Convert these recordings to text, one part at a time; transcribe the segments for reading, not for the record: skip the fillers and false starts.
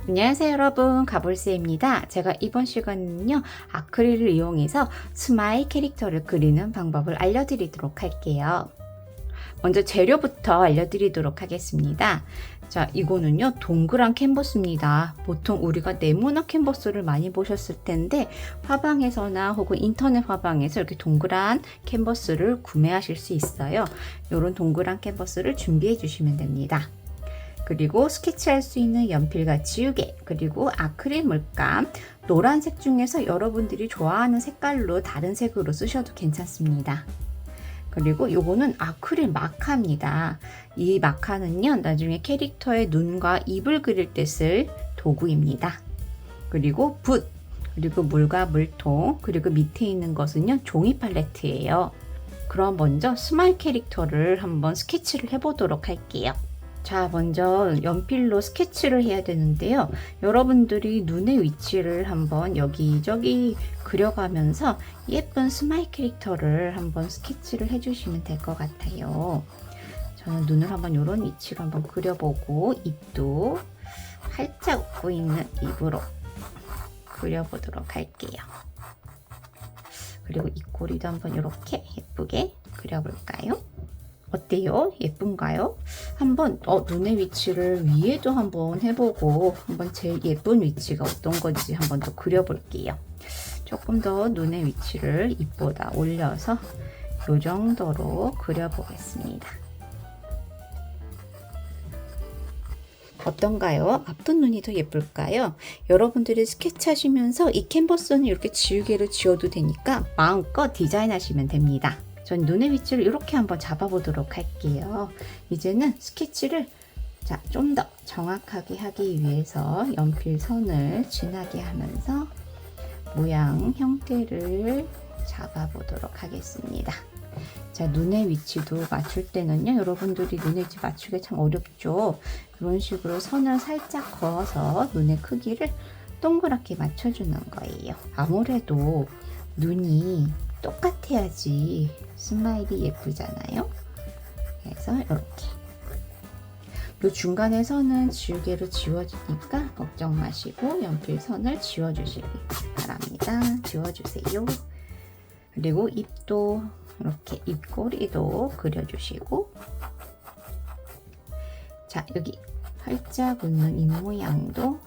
안녕하세요 여러분, 가볼세입니다. 제가 이번 시간은요 아크릴을 이용해서 스마일 캐릭터를 그리는 방법을 알려드리도록 할게요. 먼저 재료부터 알려드리도록 하겠습니다. 자, 이거는요 동그란 캔버스입니다. 보통 우리가 네모난 캔버스를 많이 보셨을 텐데 화방에서나 혹은 인터넷 화방에서 이렇게 동그란 캔버스를 구매하실 수 있어요. 이런 동그란 캔버스를 준비해 주시면 됩니다. 그리고 스케치할 수 있는 연필과 지우개, 그리고 아크릴 물감, 노란색 중에서 여러분들이 좋아하는 색깔로 다른 색으로 쓰셔도 괜찮습니다. 그리고 요거는 아크릴 마카입니다. 이 마카는요 나중에 캐릭터의 눈과 입을 그릴 때 쓸 도구입니다. 그리고 붓, 그리고 물과 물통, 그리고 밑에 있는 것은요 종이 팔레트예요. 그럼 먼저 스마일 캐릭터를 한번 스케치를 해보도록 할게요. 자, 먼저 연필로 스케치를 해야 되는데요. 여러분들이 눈의 위치를 한번 여기저기 그려가면서 예쁜 스마일 캐릭터를 한번 스케치를 해주시면 될 것 같아요. 저는 눈을 한번 이런 위치로 한번 그려보고 입도 활짝 웃고 있는 입으로 그려보도록 할게요. 그리고 입꼬리도 한번 이렇게 예쁘게 그려볼까요? 어때요? 예쁜가요? 한번 눈의 위치를 위에도 한번 해보고 한번 제일 예쁜 위치가 어떤 건지 한번 더 그려볼게요. 조금 더 눈의 위치를 입보다 올려서 이 정도로 그려보겠습니다. 어떤가요? 앞둔 눈이 더 예쁠까요? 여러분들이 스케치 하시면서 이 캔버스는 이렇게 지우개로 지워도 되니까 마음껏 디자인하시면 됩니다. 전 눈의 위치를 이렇게 한번 잡아보도록 할게요. 이제는 스케치를 좀 더 정확하게 하기 위해서 연필 선을 진하게 하면서 모양 형태를 잡아보도록 하겠습니다. 자, 눈의 위치도 맞출 때는요, 여러분들이 눈의 위치 맞추기 참 어렵죠. 이런 식으로 선을 살짝 그어서 눈의 크기를 동그랗게 맞춰주는 거예요. 아무래도 눈이 똑같아야지 스마일이 예쁘잖아요. 그래서 이렇게 이 중간에 선은 지우개로 지워지니까 걱정 마시고 연필 선을 지워주시기 바랍니다. 지워주세요. 그리고 입도 이렇게 입꼬리도 그려주시고, 자, 여기 활짝 웃는 입 모양도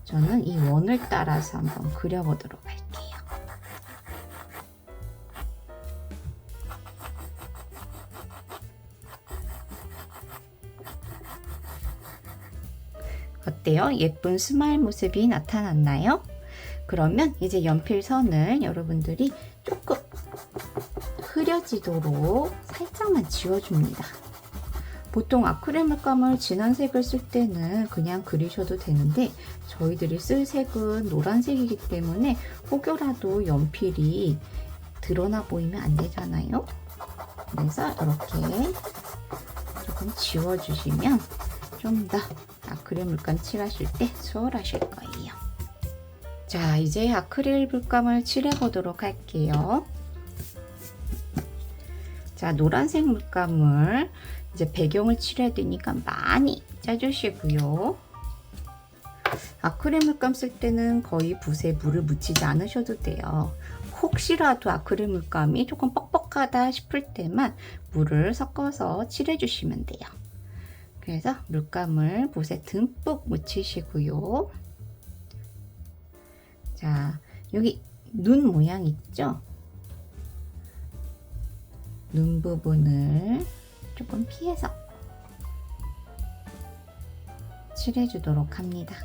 저는 이 원을 따라서 한번 그려보도록 할게요. 어때요? 예쁜 스마일 모습이 나타났나요? 그러면 이제 연필선을 여러분들이 조금 흐려지도록 살짝만 지워줍니다. 보통 아크릴 물감을 진한 색을 쓸 때는 그냥 그리셔도 되는데 저희들이 쓸 색은 노란색이기 때문에 혹여라도 연필이 드러나 보이면 안 되잖아요. 그래서 이렇게 조금 지워주시면 좀 더 아크릴 물감 칠하실 때 수월하실 거예요. 자, 이제 아크릴 물감을 칠해 보도록 할게요. 자, 노란색 물감을 이제 배경을 칠해야 되니까 많이 짜주시고요. 아크릴 물감 쓸 때는 거의 붓에 물을 묻히지 않으셔도 돼요. 혹시라도 아크릴 물감이 조금 뻑뻑하다 싶을 때만 물을 섞어서 칠해 주시면 돼요. 그래서 물감을 붓에 듬뿍 묻히시고요. 자, 여기 눈 모양 있죠? 눈 부분을 조금 피해서 칠해주도록 합니다.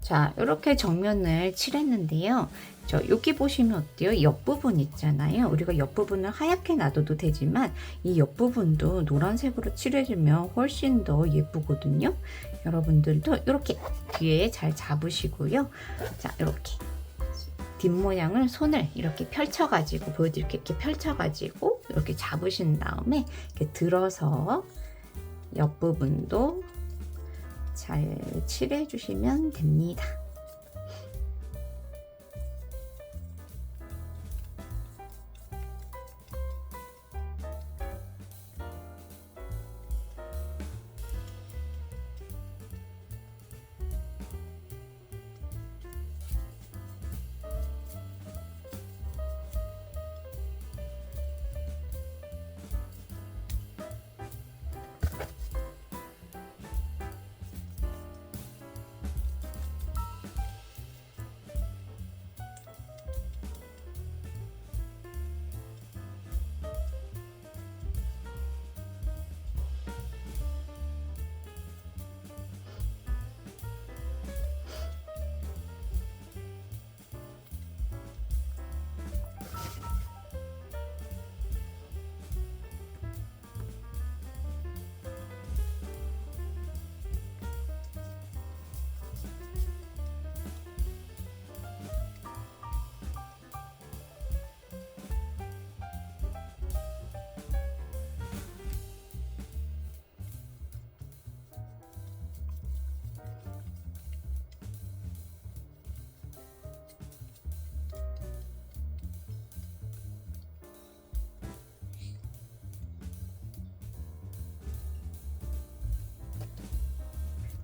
자, 이렇게 정면을 칠했는데요. 여기 보시면 어때요? 옆부분 있잖아요. 우리가 옆부분을 하얗게 놔둬도 되지만 이 옆부분도 노란색으로 칠해주면 훨씬 더 예쁘거든요. 여러분들도 이렇게 뒤에 잘 잡으시고요. 자, 이렇게 뒷모양을 손을 이렇게 펼쳐가지고 보여드릴게요. 이렇게 펼쳐가지고 이렇게 잡으신 다음에 이렇게 들어서 옆부분도 잘 칠해 주시면 됩니다.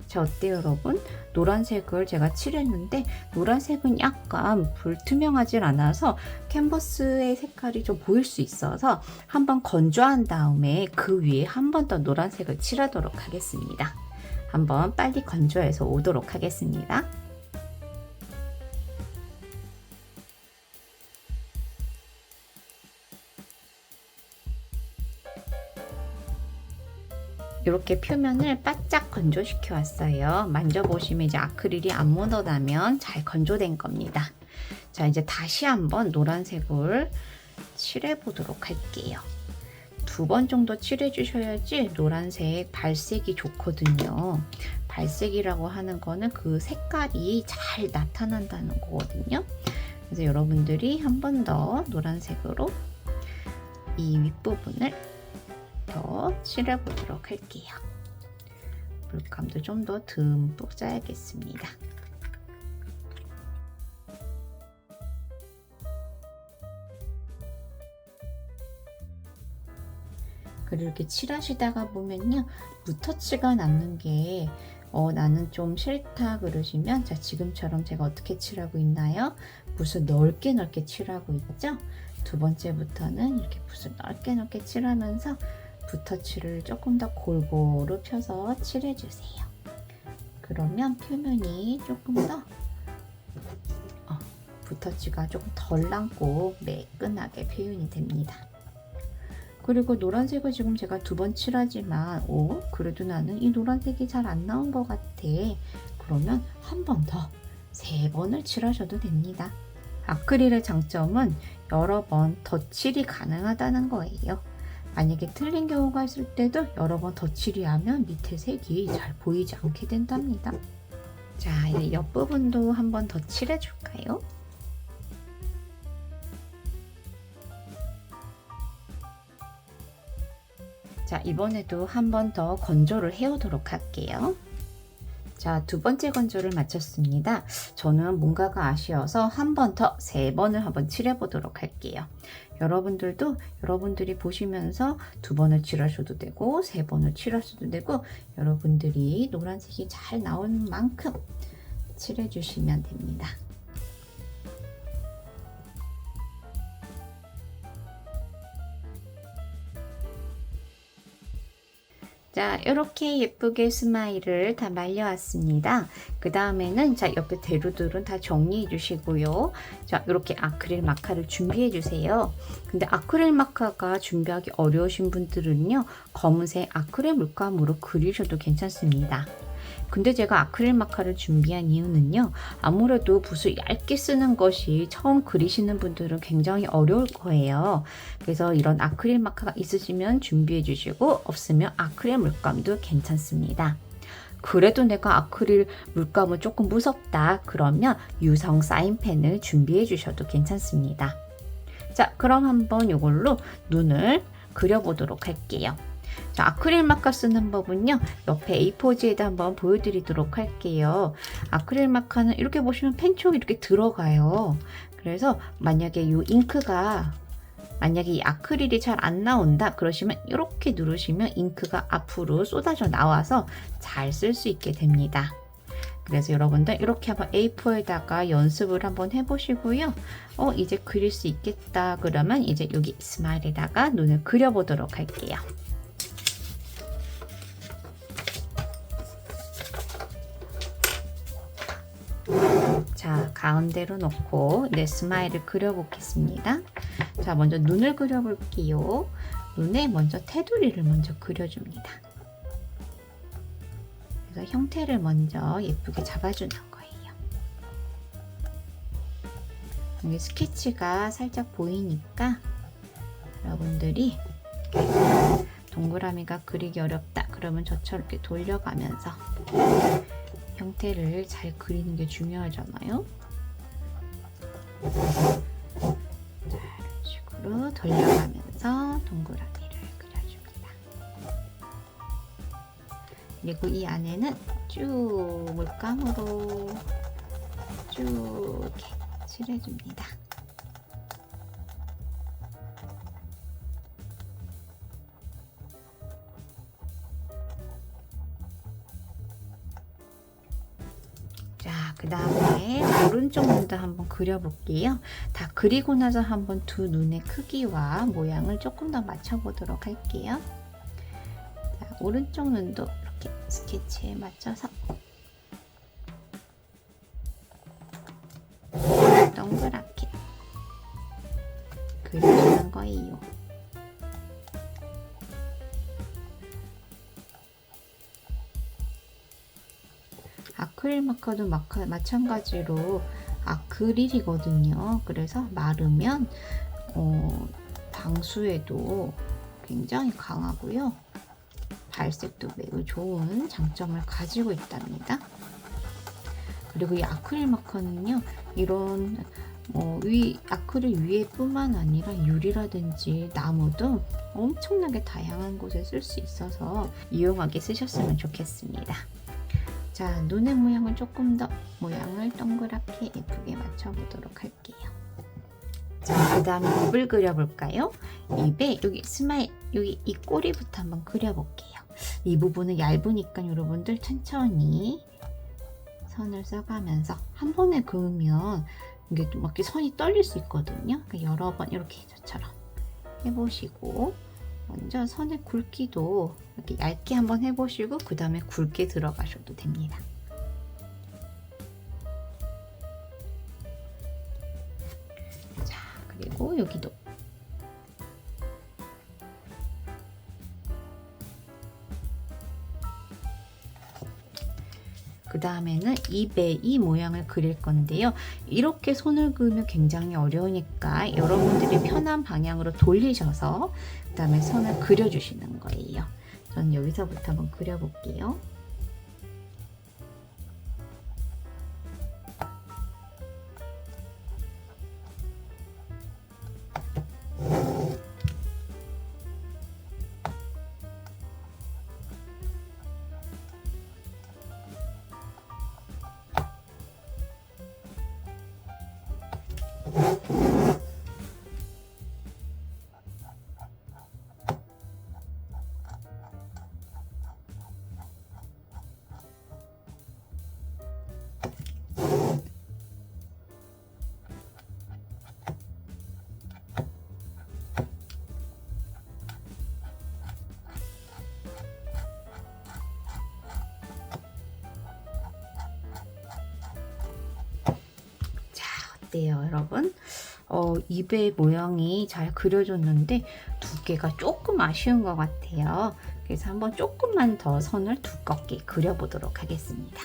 자, 어때요 여러분? 노란색을 제가 칠했는데 노란색은 약간 불투명하진 않아서 캔버스의 색깔이 좀 보일 수 있어서 한번 건조한 다음에 그 위에 한 번 더 노란색을 칠하도록 하겠습니다. 한번 빨리 건조해서 오도록 하겠습니다. 이렇게 표면을 바짝 건조시켜 왔어요. 만져보시면 이제 아크릴이 안 묻어나면 잘 건조된 겁니다. 자, 이제 다시 한번 노란색을 칠해 보도록 할게요. 2번 정도 칠해 주셔야지 노란색 발색이 좋거든요. 발색이라고 하는 거는 그 색깔이 잘 나타난다는 거거든요. 그래서 여러분들이 한 번 더 노란색으로 이 윗부분을 더 칠해 보도록 할게요. 물감도 좀 더 듬뿍 짜야겠습니다. 그리고 이렇게 칠하시다가 보면요, 묻터치가 남는 게 나는 좀 싫다 그러시면, 자, 지금처럼 제가 어떻게 칠하고 있나요? 붓을 넓게 칠하고 있죠? 2번째부터는 이렇게 붓을 넓게 칠하면서 붓터치를 조금 더 골고루 펴서 칠해주세요. 그러면 표면이 조금 더 붓터치가 조금 덜 남고 매끈하게 표현이 됩니다. 그리고 노란색을 지금 제가 2번 칠하지만 그래도 나는 이 노란색이 잘 안 나온 것 같아. 그러면 한 번 더, 3번을 칠하셔도 됩니다. 아크릴의 장점은 여러 번 덧칠이 가능하다는 거예요. 만약에 틀린 경우가 있을 때도 여러 번 덧칠이 하면 밑에 색이 잘 보이지 않게 된답니다. 자, 이제 옆부분도 한 번 더 칠해줄까요? 자, 이번에도 한 번 더 건조를 해오도록 할게요. 자, 2번째 건조를 마쳤습니다. 저는 뭔가가 아쉬워서 한 번 더 3번을 한번 칠해보도록 할게요. 여러분들도 여러분들이 보시면서 2번을 칠하셔도 되고 3번을 칠하셔도 되고 여러분들이 노란색이 잘 나오는 만큼 칠해주시면 됩니다. 자, 이렇게 예쁘게 스마일을 다 말려왔습니다. 그 다음에는 자, 옆에 대루들은 다 정리해 주시고요. 자, 이렇게 아크릴 마카를 준비해 주세요. 근데 아크릴 마카가 준비하기 어려우신 분들은요, 검은색 아크릴 물감으로 그리셔도 괜찮습니다. 근데 제가 아크릴 마카를 준비한 이유는요. 아무래도 붓을 얇게 쓰는 것이 처음 그리시는 분들은 굉장히 어려울 거예요. 그래서 이런 아크릴 마카가 있으시면 준비해 주시고 없으면 아크릴 물감도 괜찮습니다. 그래도 내가 아크릴 물감은 조금 무섭다 그러면 유성 사인펜을 준비해 주셔도 괜찮습니다. 자, 그럼 한번 이걸로 눈을 그려보도록 할게요. 자, 아크릴 마카 쓰는 법은요. 옆에 A4지에다 한번 보여드리도록 할게요. 아크릴 마카는 이렇게 보시면 펜촉이 이렇게 들어가요. 그래서 만약에 이 잉크가 만약에 이 아크릴이 잘 안 나온다 그러시면 이렇게 누르시면 잉크가 앞으로 쏟아져 나와서 잘 쓸 수 있게 됩니다. 그래서 여러분들 이렇게 한번 A4에다가 연습을 한번 해보시고요. 이제 그릴 수 있겠다 그러면 이제 여기 스마일에다가 눈을 그려보도록 할게요. 자, 가운데로 놓고 이제 스마일을 그려보겠습니다. 자, 먼저 눈을 그려볼게요. 눈에 먼저 테두리를 먼저 그려줍니다. 그래서 형태를 먼저 예쁘게 잡아주는 거예요. 여기 스케치가 살짝 보이니까 여러분들이 동그라미가 그리기 어렵다 그러면 저처럼 이렇게 돌려가면서 형태를 잘 그리는 게 중요하잖아요. 자, 이런 식으로 돌려가면서 동그라미를 그려줍니다. 그리고 이 안에는 쭉 물감으로 쭉 이렇게 칠해줍니다. 자, 그 다음에 오른쪽 눈도 한번 그려볼게요. 다 그리고 나서 한번 두 눈의 크기와 모양을 조금 더 맞춰보도록 할게요. 자, 오른쪽 눈도 이렇게 스케치에 맞춰서 동그랗게 그려주는 거예요. 아크릴 마카도 마찬가지로 아크릴이거든요. 그래서 마르면 방수에도 굉장히 강하고요. 발색도 매우 좋은 장점을 가지고 있답니다. 그리고 이 아크릴 마카는요, 이런 아크릴 위에뿐만 아니라 유리라든지 나무 등 엄청나게 다양한 곳에 쓸 수 있어서 유용하게 쓰셨으면 좋겠습니다. 자, 눈의 모양을 조금 더 모양을 동그랗게 예쁘게 맞춰보도록 할게요. 자, 그 다음에 입을 그려볼까요? 입에 여기 스마일, 여기 이 꼬리부터 한번 그려볼게요. 이 부분은 얇으니까 여러분들 천천히 선을 써가면서 한 번에 그으면 이게 막 이렇게 선이 떨릴 수 있거든요. 그러니까 여러 번 이렇게 저처럼 해보시고 먼저 선의 굵기도 이렇게 얇게 한번 해보시고 그 다음에 굵게 들어가셔도 됩니다. 자, 그리고 여기도 그 다음에는 입에 이 모양을 그릴 건데요. 이렇게 손을 그으면 굉장히 어려우니까 여러분들이 편한 방향으로 돌리셔서 그 다음에 선을 그려주시는 거예요. 저는 여기서부터 한번 그려볼게요. 어때요, 여러분? 입의 모양이 잘 그려졌는데 두께가 조금 아쉬운 것 같아요. 그래서 한번 조금만 더 선을 두껍게 그려보도록 하겠습니다.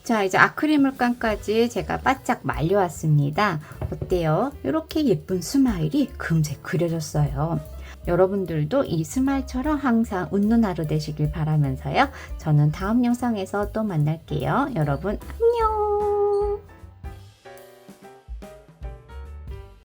자, 이제 아크릴 물감까지 제가 바짝 말려왔습니다. 어때요? 이렇게 예쁜 스마일이 금세 그려졌어요. 여러분들도 이 스마일처럼 항상 웃는 하루 되시길 바라면서요. 저는 다음 영상에서 또 만날게요. 여러분 안녕.